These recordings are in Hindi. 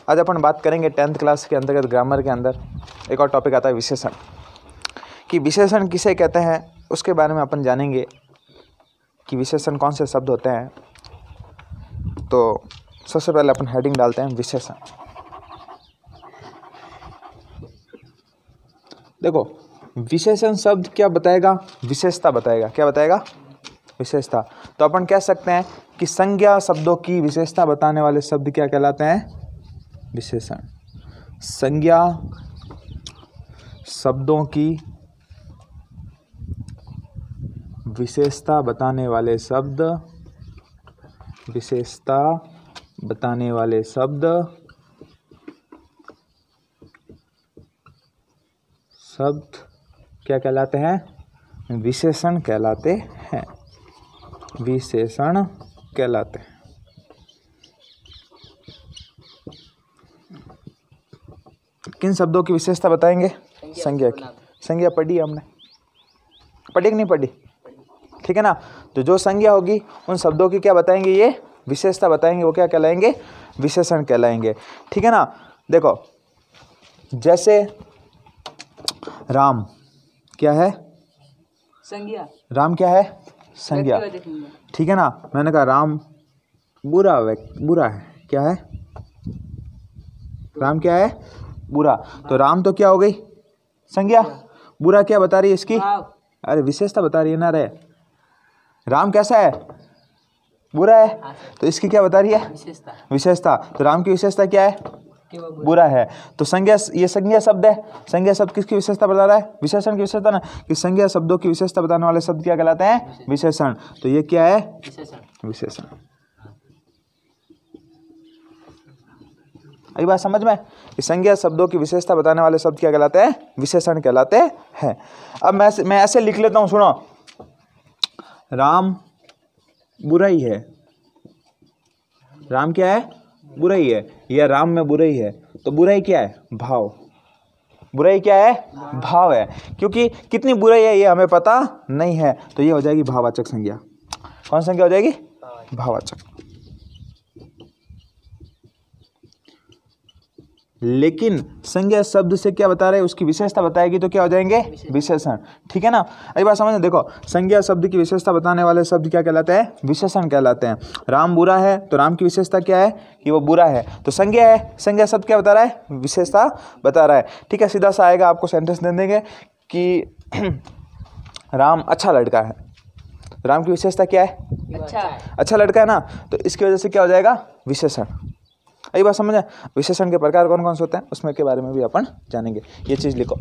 आज अपन बात करेंगे 10th क्लास के अंतर्गत ग्रामर के अंदर एक और टॉपिक आता है विशेषण, कि विशेषण किसे कहते हैं उसके बारे में अपन जानेंगे कि विशेषण कौन से शब्द होते हैं। तो सबसे पहले अपन हेडिंग डालते हैं विशेषण। देखो विशेषण शब्द क्या बताएगा? विशेषता बताएगा। क्या बताएगा? विशेषता। तो अपन कह सकते हैं कि संज्ञा शब्दों की विशेषता बताने वाले शब्द क्या कहलाते हैं? विशेषण। संज्ञा शब्दों की विशेषता बताने वाले शब्द, विशेषता बताने वाले शब्द क्या कहलाते हैं? विशेषण कहलाते हैं। विशेषण कहलाते हैं। किन शब्दों की विशेषता बताएंगे? संज्ञा की। संज्ञा पढ़ी हमने, पढ़ी कि नहीं पढ़ी? ठीक है ना। तो जो संज्ञा होगी उन शब्दों की क्या बताएंगे? ये विशेषता बताएंगे। वो क्या कहलाएंगे? विशेषण कहलाएंगे। ठीक है ना। देखो जैसे राम क्या है? संज्ञा। राम क्या है? संज्ञा। ठीक है ना। मैंने कहा राम बुरा है। क्या है? राम क्या है? बुरा। तो राम तो क्या हो गई? संज्ञा। बुरा क्या बता रही है इसकी? अरे विशेषता बता रही है ना रे। राम कैसा है? बुरा है। तो इसकी क्या बता रही है? विशेषता। तो राम की विशेषता क्या है? बुरा है। तो संज्ञा, ये संज्ञा शब्द है। संज्ञा शब्द किसकी विशेषता बता रहा है? विशेषण की विशेषता ना, कि संज्ञा शब्दों की विशेषता बताने वाले शब्द क्या कहलाते हैं? विशेषण। तो ये क्या है? विशेषण। ये बात समझ में? कि संज्ञा शब्दों की विशेषता बताने वाले शब्द क्या कहलाते हैं? विशेषण कहलाते हैं। अब मैं ऐसे लिख लेता हूं, सुनो। राम बुराई है। राम क्या है? बुराई है। या राम में बुराई है। तो बुराई क्या है? भाव। बुराई क्या है? भाव है। क्योंकि कितनी बुराई है ये हमें पता नहीं है। तो ये हो जाएगी भाववाचक संज्ञा। कौन संज्ञा हो जाएगी? भाववाचक। लेकिन संज्ञा शब्द से क्या बता रहे हैं? उसकी विशेषता बताएगी तो क्या हो जाएंगे? विशेषण। ठीक है ना। अभी बात समझ। देखो संज्ञा शब्द की विशेषता बताने वाले शब्द क्या कहलाते हैं? विशेषण कहलाते हैं। राम बुरा है तो राम की विशेषता क्या है? कि वो बुरा है। तो संज्ञा है। संज्ञा शब्द क्या बता रहा है? विशेषता बता रहा है। ठीक है। सीधा सा आएगा, आपको सेंटेंस दे देंगे कि राम अच्छा लड़का है। राम की विशेषता क्या है? अच्छा लड़का है ना। तो इसकी वजह से क्या हो जाएगा? विशेषण। यही बात समझ। विशेषण के प्रकार कौन कौन से होते हैं उसमें के बारे में भी अपन जानेंगे। ये चीज लिखो।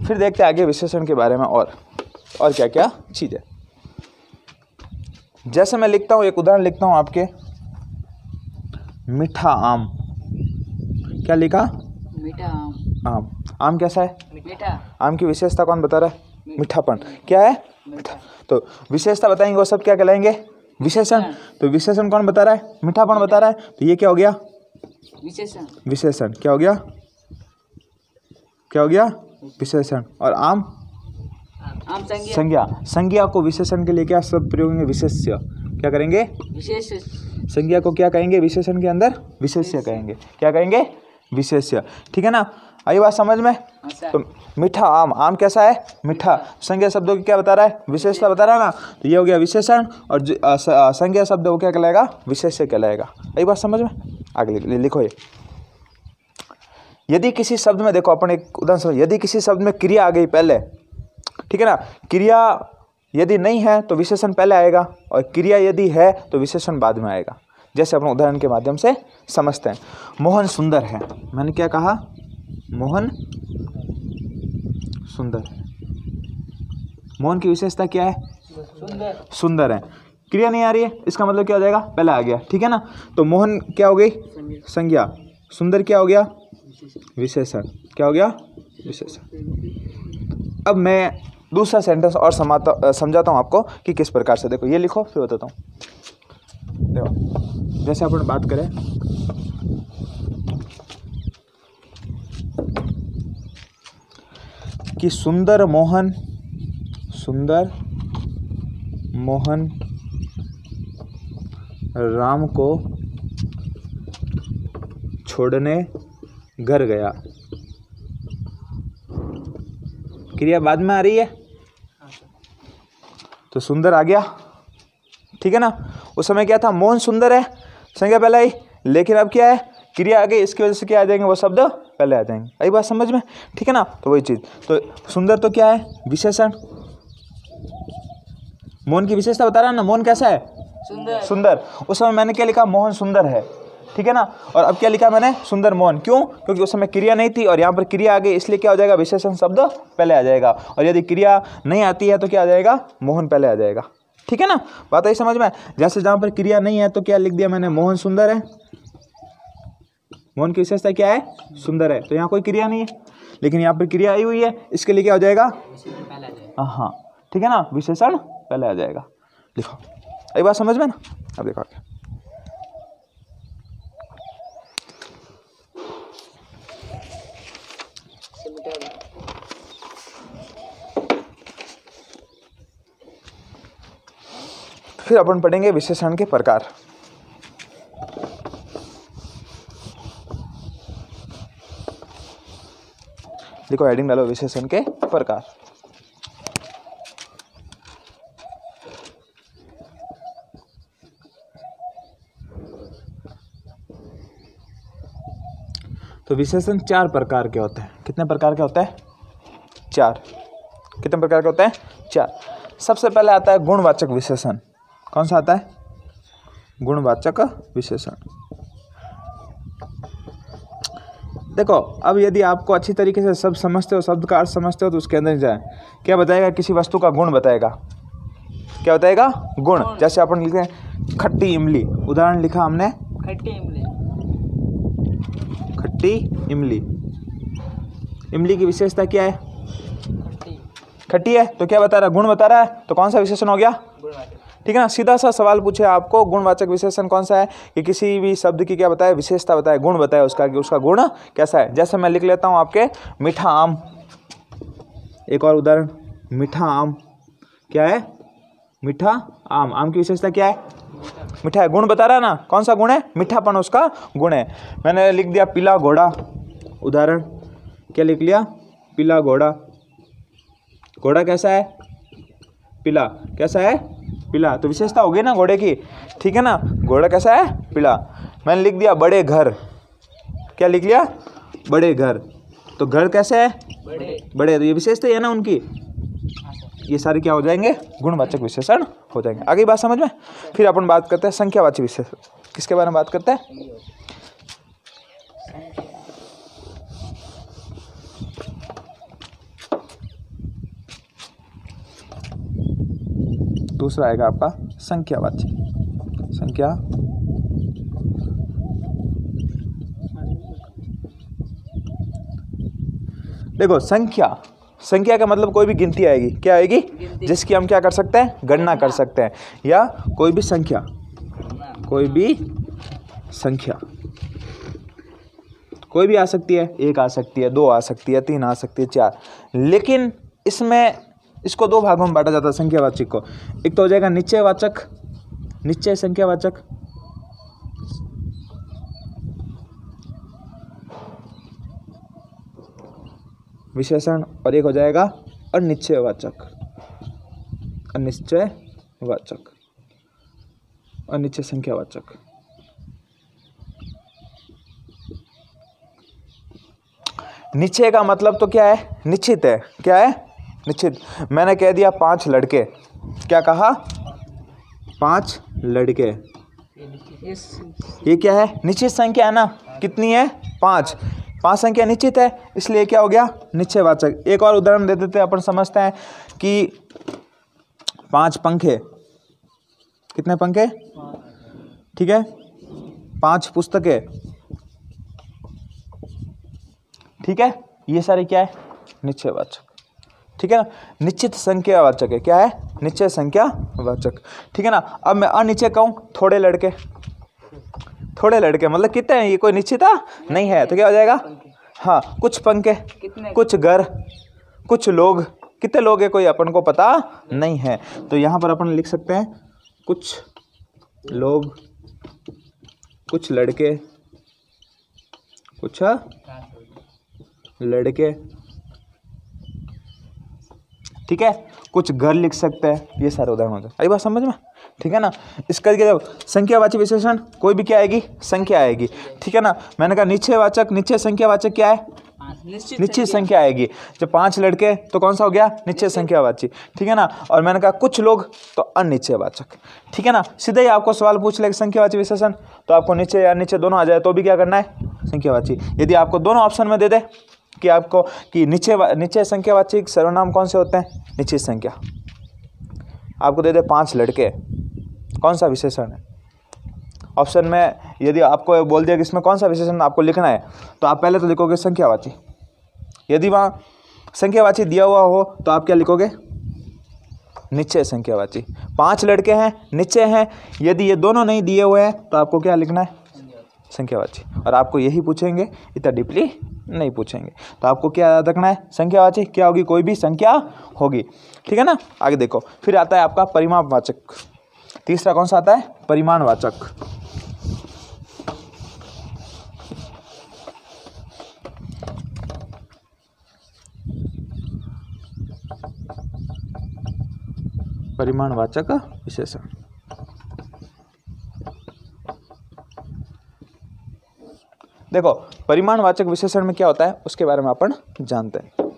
फिर देखते हैं आगे विशेषण के बारे में और क्या क्या चीज है। जैसे मैं लिखता हूं, एक उदाहरण लिखता हूं आपके। मीठा आम। क्या लिखा? मीठा आम। आम। आम कैसा है? मीठा। आम की विशेषता कौन बता रहा है? मीठापन। क्या है? मीठा। तो विशेषता बताएंगे वो सब क्या कहलाएंगे? विशेषण। तो विशेषण कौन बता रहा है? मीठापन बता रहा है। तो ये क्या हो गया? विशेषण। विशेषण क्या हो गया? क्या हो गया? विशेषण। और आम? आम संज्ञा। संज्ञा। संज्ञा को विशेषण के लिए क्या शब्द प्रयोग करेंगे? विशेष्य। क्या करेंगे? विशेष। संज्ञा को क्या कहेंगे? विशेषण के अंदर विशेष्य कहेंगे। क्या कहेंगे? विशेष्य। ठीक है ना। आई बात समझ में? तो मीठा आम। आम कैसा है? मीठा। संज्ञा शब्दों की क्या बता रहा है? विशेषता बता रहा है ना। तो ये हो गया विशेषण। और संज्ञा शब्द वो क्या कहलाएगा? विशेष्य कहलाएगा। आई बात समझ में? आगे लिखो। ये यदि किसी शब्द में, देखो अपन एक उदाहरण, यदि किसी शब्द में क्रिया आ गई पहले, ठीक है ना। क्रिया यदि नहीं है तो विशेषण पहले आएगा, और क्रिया यदि है तो विशेषण बाद में आएगा। जैसे अपन उदाहरण के माध्यम से समझते हैं। मोहन सुंदर है। मैंने क्या कहा? मोहन सुंदर है। मोहन की विशेषता क्या है? सुंदर है। क्रिया नहीं आ रही है, इसका मतलब क्या हो जाएगा? पहले आ गया। ठीक है ना। तो मोहन क्या हो गई? संज्ञा। सुंदर क्या हो गया? विशेषण। क्या हो गया? विशेषण। अब मैं दूसरा सेंटेंस और समझाता हूँ आपको कि किस प्रकार से। देखो ये लिखो फिर बताता हूँ। देखो जैसे अपन बात करें, कि सुंदर मोहन राम को छोड़ने घर गया। क्रिया बाद में आ रही है तो सुंदर आ गया, ठीक है ना। उस समय क्या था, मोहन सुंदर है, संज्ञा पहले आई, लेकिन अब क्या है, क्रिया आ गई, इसकी वजह से क्या आ जाएंगे, वो शब्द पहले आ जाएंगे। आई बात समझ में, ठीक है ना। तो वही चीज़, तो सुंदर तो क्या है, विशेषण। मोहन की विशेषता बता रहा है ना, मोहन कैसा है, सुंदर। उस समय मैंने क्या लिखा, मोहन सुंदर है, ठीक है ना। और अब क्या लिखा मैंने, सुंदर मोहन। क्यों, क्योंकि उस समय क्रिया नहीं थी और यहाँ पर क्रिया आ गई, इसलिए क्या हो जाएगा, विशेषण शब्द पहले आ जाएगा। और यदि क्रिया नहीं आती है तो क्या आ जाएगा, मोहन पहले आ जाएगा, ठीक है ना। बात आई समझ में। जैसे जहाँ पर क्रिया नहीं है तो क्या लिख दिया मैंने, मोहन सुंदर है। मोहन की विशेषता क्या है, सुंदर है। तो यहाँ कोई क्रिया नहीं है, लेकिन यहाँ पर क्रिया आई हुई है, इसके लिए क्या हो जाएगा, हाँ, ठीक है ना, विशेषण पहले आ जाएगा। लिखो, ये बात समझ में ना। अब देखो क्या, फिर अपन पढ़ेंगे विशेषण के प्रकार। देखो हेडिंग डालो, विशेषण के प्रकार। तो विशेषण 4 प्रकार के होते हैं। कितने प्रकार के होते हैं, 4। कितने प्रकार के होते हैं, 4। सबसे पहले आता है गुणवाचक विशेषण। कौन सा आता है, गुणवाचक विशेषण। देखो, अब यदि आपको अच्छी तरीके से सब समझते हो, शब्द का अर्थ समझते हो, तो उसके अंदर जाए, क्या बताएगा, किसी वस्तु का गुण बताएगा। क्या बताएगा, गुण। जैसे अपन लिखते हैं खट्टी इमली, उदाहरण लिखा हमने, खट्टी इमली। इमली की विशेषता क्या है, खट्टी है। तो क्या बता रहा है, गुण बता रहा है। तो कौन सा विशेषण हो गया, ठीक है ना। सीधा सा सवाल पूछे आपको, गुणवाचक विशेषण कौन सा है, कि किसी भी शब्द की क्या बताए, विशेषता बताए, गुण बताए उसका, कि उसका गुण कैसा है। जैसे मैं लिख लेता हूँ आपके, मीठा आम। एक और उदाहरण, मीठा आम क्या है, मीठा आम। आम की विशेषता क्या है, मीठा है। गुण बता रहा है ना, कौन सा गुण है, मीठापन उसका गुण है। मैंने लिख दिया पीला घोड़ा, उदाहरण क्या लिख लिया, पीला घोड़ा। घोड़ा कैसा है, पीला। कैसा है, पीला। तो विशेषता होगी ना घोड़े की, ठीक है ना। घोड़ा कैसा है, पीला। मैंने लिख दिया बड़े घर। क्या लिख लिया, बड़े घर। तो घर कैसे है, बड़े। तो ये विशेषता है ना उनकी। ये सारे क्या हो जाएंगे, गुणवाचक विशेषण हो जाएंगे। आगे बात समझ में। फिर अपन बात करते हैं संख्यावाची विशेषण। किसके बारे में बात करते हैं, दूसरा आएगा आपका संख्यावाची। संख्या देखो, संख्या का मतलब कोई भी गिनती आएगी। क्या आएगी, जिसकी हम क्या कर सकते हैं, गणना कर सकते हैं। या कोई भी संख्या कोई भी आ सकती है। 1 आ सकती है, 2 आ सकती है, 3 आ सकती है, 4। लेकिन इसमें इसको 2 भागों में बांटा जाता है संख्यावाचक को। एक तो हो जाएगा निश्चयवाचक, निश्चय संख्यावाचक। विशेषण। और एक हो जाएगा अनिश्चयवाचक, अनिश्चय संख्यावाचक। निश्चय का मतलब तो क्या है, निश्चित है। क्या है, निश्चित। मैंने कह दिया 5 लड़के। क्या कहा, 5 लड़के। ये क्या है, निश्चित संख्या है ना। कितनी है, 5। 5 संख्या निश्चित है, इसलिए क्या हो गया, निश्चयवाचक। एक और उदाहरण दे देते हैं, अपन समझते हैं कि 5 पंखे। कितने पंखे, ठीक है। 5 पुस्तकें, ठीक है। ये सारे क्या है, निश्चयवाचक, ठीक है ना। निश्चित संख्यावाचक है। क्या है, निश्चय संख्यावाचक, ठीक है ना। अब मैं अनिश्चय कहूँ, थोड़े लड़के। थोड़े लड़के मतलब कितने हैं, ये कोई निश्चित नहीं है। तो क्या हो जाएगा, हाँ, कुछ पंखे, कुछ घर, कुछ लोग, कितने लोग हैं कोई अपन को पता नहीं है, तो यहाँ पर अपन लिख सकते हैं कुछ लोग, कुछ लड़के, कुछ लड़के, ठीक है, कुछ घर लिख सकते हैं, ये सारे उदाहरण होते हैं। आई बात समझ में, ठीक है ना। इसका जब संख्यावाची विशेषण कोई भी क्या आएगी, संख्या आएगी, ठीक है ना। मैंने कहा निश्चयवाचक, निश्चय संख्यावाचक क्या है, निश्चित संख्या आएगी। जब 5 लड़के तो कौन सा हो गया, निश्चय संख्यावाची, ठीक है ना। और मैंने कहा कुछ लोग तो अनिश्चयवाचक, ठीक है ना। सीधे ही आपको सवाल पूछ ले संख्यावाची विशेषण, तो आपको निश्चय या अनिश्चय दोनों आ जाए तो भी क्या करना है, संख्यावाची। यदि आपको दोनों ऑप्शन में दे दे कि आपको कि निश्चय संख्यावाची सर्वनाम कौन से होते हैं, निश्चित संख्या, आपको दे दे 5 लड़के, कौन सा विशेषण है। ऑप्शन में यदि आपको बोल दिया कि इसमें कौन सा विशेषण आपको लिखना है, तो आप पहले तो लिखोगे संख्यावाची। यदि वहाँ संख्यावाची दिया हुआ हो तो आप क्या लिखोगे, निश्चय संख्यावाची। 5 लड़के हैं, निश्चय हैं। यदि ये दोनों नहीं दिए हुए हैं तो आपको क्या लिखना है, संख्यावाची। और आपको यही पूछेंगे, इतना डीपली नहीं पूछेंगे। तो आपको क्या याद रखना है, संख्यावाची क्या होगी, कोई भी संख्या होगी, ठीक है ना। आगे देखो, फिर आता है आपका परिमाणवाचक। तीसरा कौन सा आता है, परिमाणवाचक। परिमाणवाचक विशेषण। देखो परिमाणवाचक विशेषण में क्या होता है उसके बारे में अपन जानते हैं।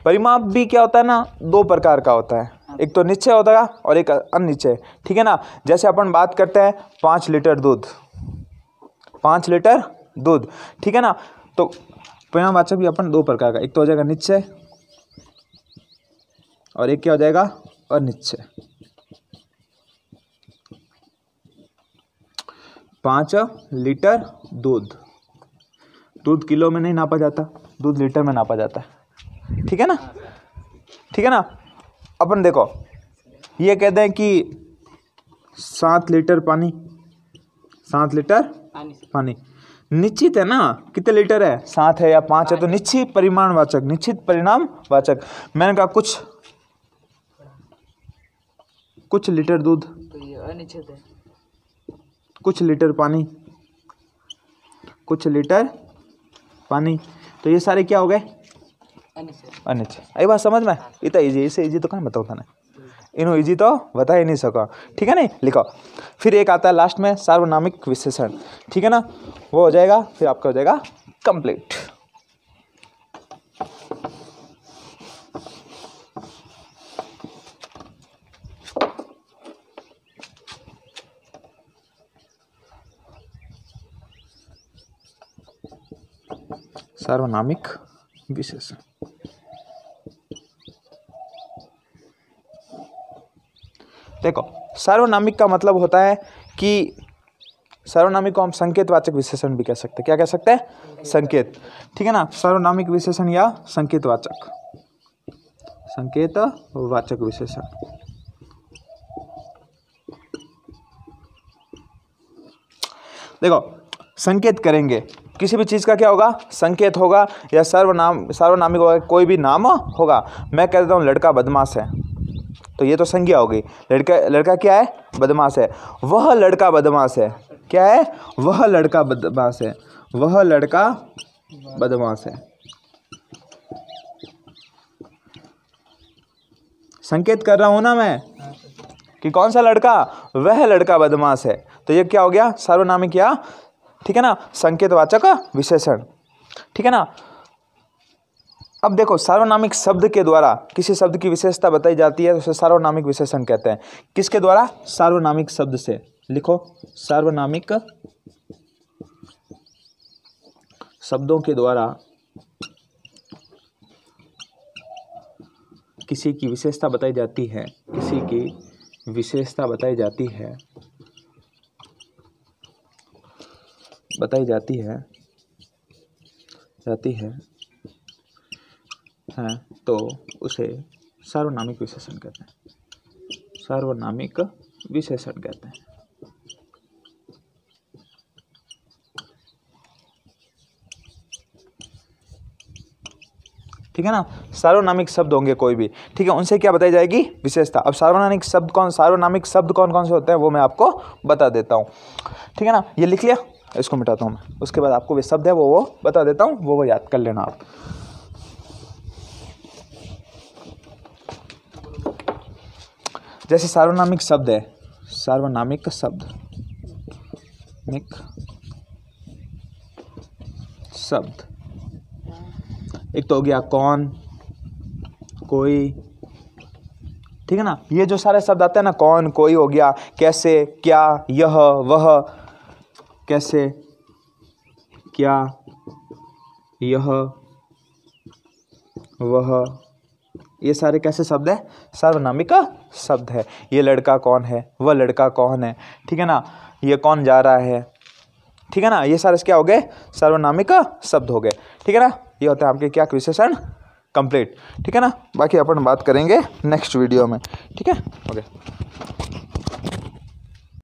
परिमाप भी क्या होता है ना, 2 प्रकार का होता है, एक तो निश्चय होता है और एक अनिश्चय, ठीक है ना। जैसे अपन बात करते हैं 5 लीटर दूध, 5 लीटर दूध, ठीक है ना। तो परिमाणवाचक भी अपन 2 प्रकार का, एक तो हो जाएगा निश्चय और एक क्या हो जाएगा, अनिश्चय। 5 लीटर दूध, दूध किलो में नहीं नापा जाता, दूध लीटर में नापा जाता है, ठीक है ना, ठीक है ना। अपन देखो ये कहते हैं कि 7 लीटर पानी, 7 लीटर पानी निश्चित है ना, कितने लीटर है, 7 है या 5 है, तो निश्चित परिमाणवाचक, निश्चित परिणामवाचक। मैंने कहा कुछ लीटर दूध, तो ये अनिश्चित है। कुछ लीटर पानी, कुछ लीटर पानी, तो ये सारे क्या हो गए, अनिश्चय। आई बात समझ में, इतना इजी, इससे इजी तो कहाँ बताओ ना, इन्हों इजी तो बता ही नहीं सका, ठीक है नहीं। लिखो फिर एक आता है लास्ट में सार्वनामिक विशेषण, ठीक है ना, वो हो जाएगा फिर आपका हो जाएगा कंप्लीट। सार्वनामिक विशेषण। देखो सार्वनामिक का मतलब होता है कि सार्वनामिक को हम संकेतवाचक विशेषण भी कह सकते हैं। क्या कह सकते हैं, संकेत, ठीक है ना। सार्वनामिक विशेषण या संकेतवाचक, संकेतवाचक विशेषण। देखो संकेत करेंगे, किसी भी चीज़ का क्या होगा, संकेत होगा या सार्वनामिक होगा, कोई भी नाम होगा। मैं कह देता हूँ लड़का बदमाश है, तो ये तो संज्ञा हो गई। लड़का क्या है, बदमाश है। वह लड़का बदमाश है, क्या है, वह लड़का बदमाश है, वह लड़का बदमाश है। संकेत कर रहा हूं ना मैं कि कौन सा लड़का, वह लड़का बदमाश है, तो ये क्या हो गया, सार्वनामिक या, ठीक है ना, संकेतवाचक विशेषण, ठीक है ना। अब देखो सार्वनामिक शब्द के द्वारा किसी शब्द की विशेषता बताई जाती है तो उसे सार्वनामिक विशेषण कहते हैं। किसके द्वारा, सार्वनामिक शब्द से। लिखो सार्वनामिक शब्दों के द्वारा किसी की विशेषता बताई जाती है, किसी की विशेषता बताई जाती है, बताई जाती है तो उसे सार्वनामिक विशेषण कहते हैं, सार्वनामिक विशेषण कहते हैं। ठीक। ठीक है ना। सार्वनामिक शब्द होंगे कोई भी, ठीक है, उनसे क्या बताई जाएगी विशेषता। अब सार्वनामिक शब्द कौन कौन से होते हैं वो मैं आपको बता देता हूँ, ठीक है ना। ये लिख लिया, इसको मिटाता हूँ मैं, उसके बाद आपको वे शब्द है वो बता देता हूँ, वो याद कर लेना आप। जैसे सार्वनामिक शब्द है, सार्वनामिक शब्द एक तो हो गया कौन, कोई, ठीक है ना। ये जो सारे शब्द आते हैं ना, कौन, कोई हो गया, कैसे, क्या, यह, वह, कैसे, क्या, यह, वह, ये सारे कैसे शब्द है, सार्वनामिक शब्द है। ये लड़का कौन है, वह लड़का कौन है, ठीक है ना, ये कौन जा रहा है, ठीक है ना। ये सारे क्या हो गए, सार्वनामिक शब्द हो गए, ठीक है ना। ये होता है आपके क्या विशेषण कंप्लीट, ठीक है ना। बाकी अपन बात करेंगे नेक्स्ट वीडियो में, ठीक है, ओके।